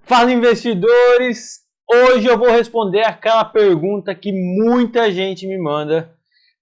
Fala, investidores! Hoje eu vou responder aquela pergunta que muita gente me manda,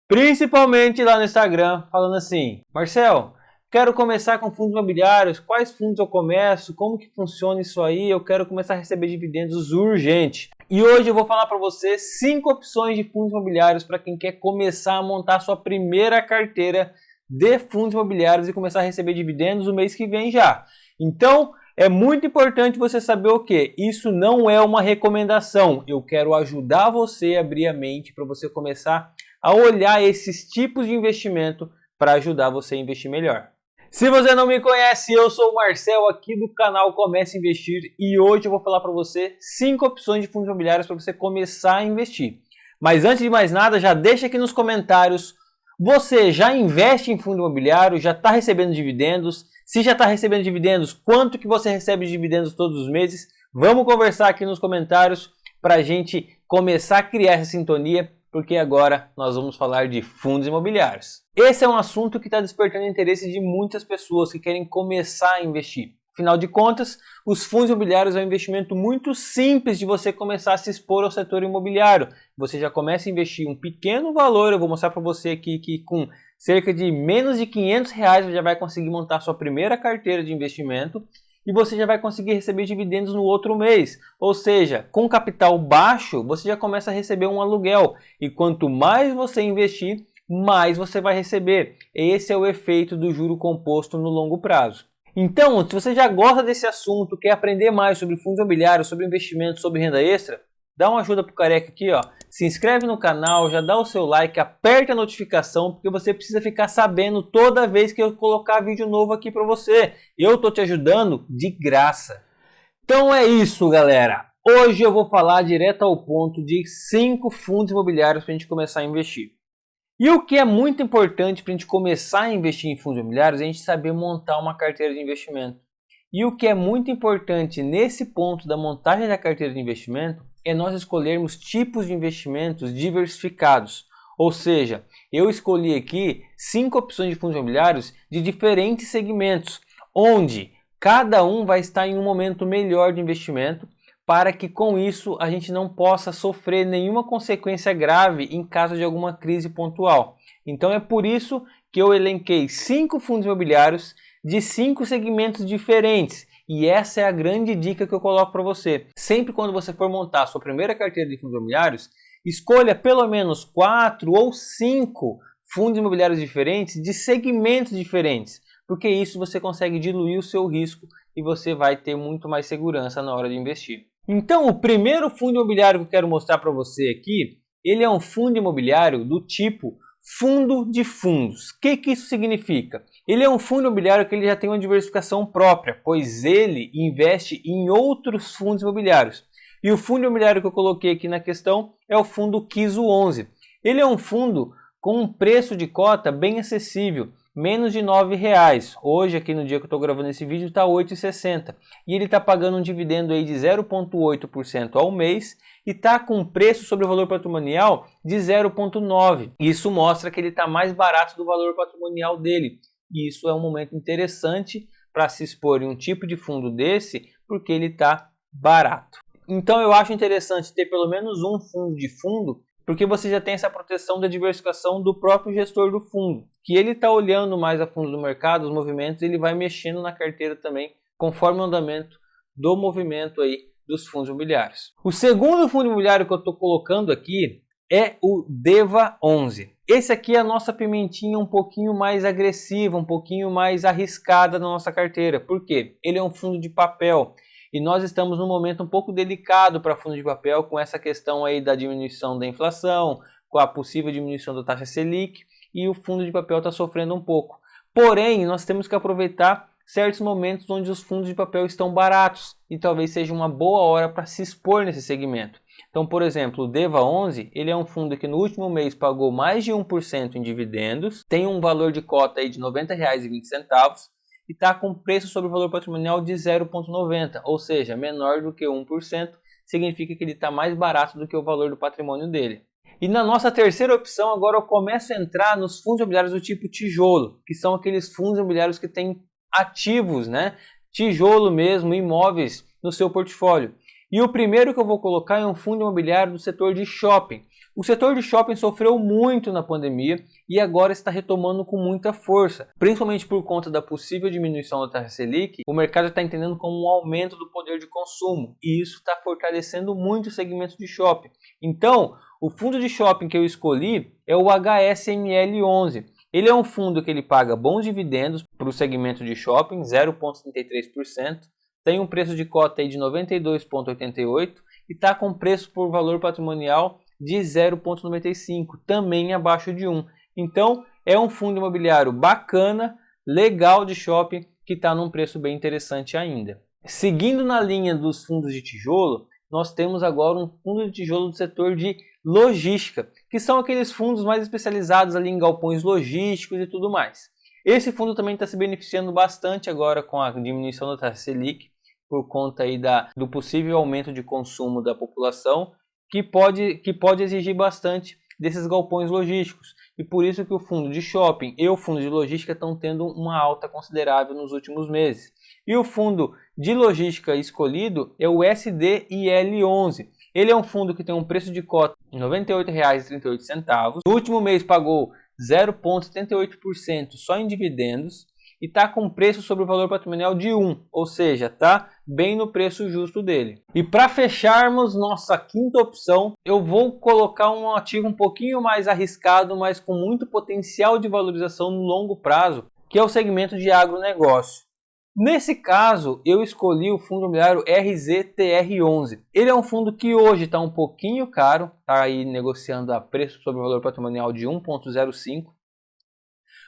principalmente lá no Instagram, falando assim: Marcel, quero começar com fundos imobiliários, quais fundos eu começo, como que funciona isso aí, eu quero começar a receber dividendos urgente. E hoje eu vou falar para você 5 opções de fundos imobiliários para quem quer começar a montar sua primeira carteira de fundos imobiliários e começar a receber dividendos o mês que vem já. Então, é muito importante você saber o que? Isso não é uma recomendação. Eu quero ajudar você a abrir a mente para você começar a olhar esses tipos de investimento para ajudar você a investir melhor. Se você não me conhece, eu sou o Marcel aqui do canal Comece a Investir e hoje eu vou falar para você 5 opções de fundos imobiliários para você começar a investir. Mas antes de mais nada, já deixa aqui nos comentários, você já investe em fundo imobiliário, já está recebendo dividendos? Se já está recebendo dividendos, quanto que você recebe de dividendos todos os meses? Vamos conversar aqui nos comentários para a gente começar a criar essa sintonia, porque agora nós vamos falar de fundos imobiliários. Esse é um assunto que está despertando interesse de muitas pessoas que querem começar a investir. Afinal de contas, os fundos imobiliários é um investimento muito simples de você começar a se expor ao setor imobiliário. Você já começa a investir um pequeno valor, eu vou mostrar para você aqui que com cerca de menos de R$500 você já vai conseguir montar sua primeira carteira de investimento e você já vai conseguir receber dividendos no outro mês. Ou seja, com capital baixo, você já começa a receber um aluguel e quanto mais você investir, mais você vai receber. Esse é o efeito do juro composto no longo prazo. Então, se você já gosta desse assunto, quer aprender mais sobre fundos imobiliários, sobre investimentos, sobre renda extra, dá uma ajuda pro careca aqui, ó. Se inscreve no canal, já dá o seu like, aperta a notificação, porque você precisa ficar sabendo toda vez que eu colocar vídeo novo aqui para você. Eu tô te ajudando de graça. Então é isso, galera. Hoje eu vou falar direto ao ponto de 5 fundos imobiliários para a gente começar a investir. E o que é muito importante para a gente começar a investir em fundos imobiliários é a gente saber montar uma carteira de investimento. E o que é muito importante nesse ponto da montagem da carteira de investimento é nós escolhermos tipos de investimentos diversificados. Ou seja, eu escolhi aqui 5 opções de fundos imobiliários de diferentes segmentos, onde cada um vai estar em um momento melhor de investimento, para que com isso a gente não possa sofrer nenhuma consequência grave em caso de alguma crise pontual. Então é por isso que eu elenquei 5 fundos imobiliários de 5 segmentos diferentes. E essa é a grande dica que eu coloco para você. Sempre quando você for montar a sua primeira carteira de fundos imobiliários, escolha pelo menos 4 ou 5 fundos imobiliários diferentes de segmentos diferentes, porque isso você consegue diluir o seu risco e você vai ter muito mais segurança na hora de investir. Então, o primeiro fundo imobiliário que eu quero mostrar para você aqui, ele é um fundo imobiliário do tipo fundo de fundos. O que isso significa? Ele é um fundo imobiliário que ele já tem uma diversificação própria, pois ele investe em outros fundos imobiliários. E o fundo imobiliário que eu coloquei aqui na questão é o fundo Kiso 11. Ele é um fundo com um preço de cota bem acessível, menos de R$9. Hoje, aqui no dia que eu estou gravando esse vídeo, está R$ 8,60. E ele está pagando um dividendo aí de 0,8% ao mês e está com preço sobre o valor patrimonial de 0,9%. Isso mostra que ele está mais barato do valor patrimonial dele. E isso é um momento interessante para se expor em um tipo de fundo desse, porque ele está barato. Então eu acho interessante ter pelo menos um fundo de fundo, porque você já tem essa proteção da diversificação do próprio gestor do fundo, que ele está olhando mais a fundo do mercado, os movimentos, e ele vai mexendo na carteira também, conforme o andamento do movimento aí dos fundos imobiliários. O segundo fundo imobiliário que eu estou colocando aqui é o DEVA 11. Esse aqui é a nossa pimentinha um pouquinho mais agressiva, um pouquinho mais arriscada na nossa carteira. Por quê? Ele é um fundo de papel. E nós estamos num momento um pouco delicado para fundo de papel, com essa questão aí da diminuição da inflação, com a possível diminuição da taxa Selic, e o fundo de papel está sofrendo um pouco. Porém, nós temos que aproveitar certos momentos onde os fundos de papel estão baratos, e talvez seja uma boa hora para se expor nesse segmento. Então, por exemplo, o DEVA 11, ele é um fundo que no último mês pagou mais de 1% em dividendos, tem um valor de cota aí de R$ 90,20, e está com preço sobre o valor patrimonial de 0,90, ou seja, menor do que 1%, significa que ele está mais barato do que o valor do patrimônio dele. E na nossa terceira opção, agora eu começo a entrar nos fundos imobiliários do tipo tijolo, que são aqueles fundos imobiliários que têm ativos, né? Tijolo mesmo, imóveis no seu portfólio. E o primeiro que eu vou colocar é um fundo imobiliário do setor de shopping. O setor de shopping sofreu muito na pandemia e agora está retomando com muita força, principalmente por conta da possível diminuição da taxa Selic. O mercado está entendendo como um aumento do poder de consumo e isso está fortalecendo muito o segmento de shopping. Então, o fundo de shopping que eu escolhi é o HSML11. Ele é um fundo que ele paga bons dividendos para o segmento de shopping, 0,33%, tem um preço de cota aí de 92,88 e está com preço por valor patrimonial de 0,95, também abaixo de 1. Então, é um fundo imobiliário bacana, legal de shopping, que está num preço bem interessante ainda. Seguindo na linha dos fundos de tijolo, nós temos agora um fundo de tijolo do setor de logística, que são aqueles fundos mais especializados ali em galpões logísticos e tudo mais. Esse fundo também está se beneficiando bastante agora com a diminuição da taxa Selic, por conta aí do possível aumento de consumo da população, que pode exigir bastante desses galpões logísticos. E por isso que o fundo de shopping e o fundo de logística estão tendo uma alta considerável nos últimos meses. E o fundo de logística escolhido é o SDIL11. Ele é um fundo que tem um preço de cota de R$ 98,38. No último mês pagou 0,78% só em dividendos e está com preço sobre o valor patrimonial de 1, ou seja, está bem no preço justo dele. E para fecharmos nossa quinta opção, eu vou colocar um ativo um pouquinho mais arriscado, mas com muito potencial de valorização no longo prazo, que é o segmento de agronegócio. Nesse caso, eu escolhi o fundo imobiliário RZTR11. Ele é um fundo que hoje está um pouquinho caro, está aí negociando a preço sobre o valor patrimonial de 1,05.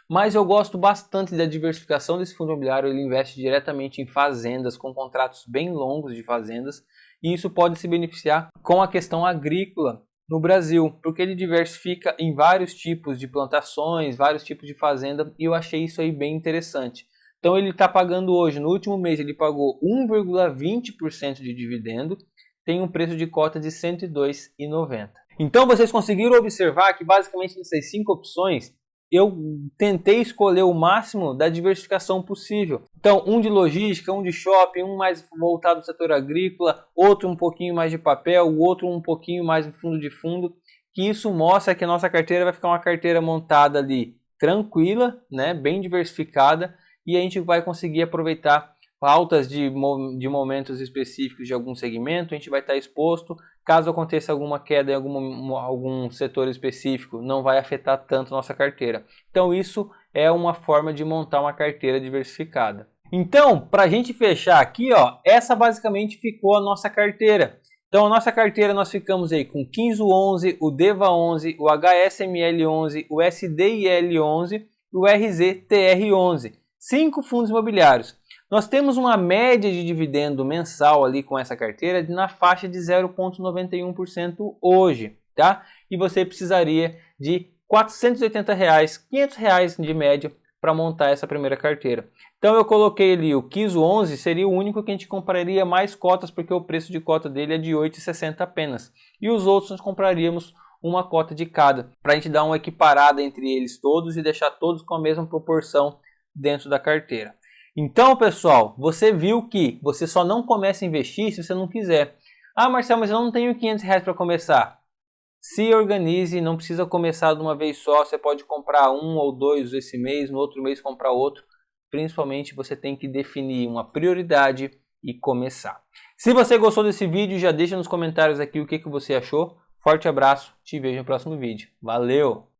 Mas eu gosto bastante da diversificação desse fundo imobiliário. Ele investe diretamente em fazendas, com contratos bem longos de fazendas, e isso pode se beneficiar com a questão agrícola no Brasil, porque ele diversifica em vários tipos de plantações, vários tipos de fazenda, e eu achei isso aí bem interessante. Então ele está pagando hoje, no último mês ele pagou 1,20% de dividendo, tem um preço de cota de R$ 102,90. Então vocês conseguiram observar que basicamente nessas 5 opções, eu tentei escolher o máximo da diversificação possível. Então, um de logística, um de shopping, um mais voltado ao setor agrícola, outro um pouquinho mais de papel, o outro um pouquinho mais fundo de fundo, que isso mostra que a nossa carteira vai ficar uma carteira montada ali tranquila, né, bem diversificada, e a gente vai conseguir aproveitar altas de momentos específicos de algum segmento, a gente vai estar exposto. Caso aconteça alguma queda em algum setor específico, não vai afetar tanto a nossa carteira. Então isso é uma forma de montar uma carteira diversificada. Então, para a gente fechar aqui, ó, essa basicamente ficou a nossa carteira. Então a nossa carteira nós ficamos aí com o KINZO11, o DEVA11, o HSML11, o SDIL11 e o RZTR11. 5 fundos imobiliários. Nós temos uma média de dividendo mensal ali com essa carteira na faixa de 0,91% hoje, tá? E você precisaria de R$ 480, R$ 500 de média para montar essa primeira carteira. Então eu coloquei ali o KINZO11, seria o único que a gente compraria mais cotas, porque o preço de cota dele é de R$ 8,60 apenas. E os outros nós compraríamos uma cota de cada, para a gente dar uma equiparada entre eles todos e deixar todos com a mesma proporção dentro da carteira. Então, pessoal, você viu que você só não começa a investir se você não quiser. Ah, Marcelo, mas eu não tenho R$ 500 para começar. Se organize, não precisa começar de uma vez só. Você pode comprar um ou dois esse mês, no outro mês comprar outro. Principalmente, você tem que definir uma prioridade e começar. Se você gostou desse vídeo, já deixa nos comentários aqui o que você achou. Forte abraço, te vejo no próximo vídeo. Valeu!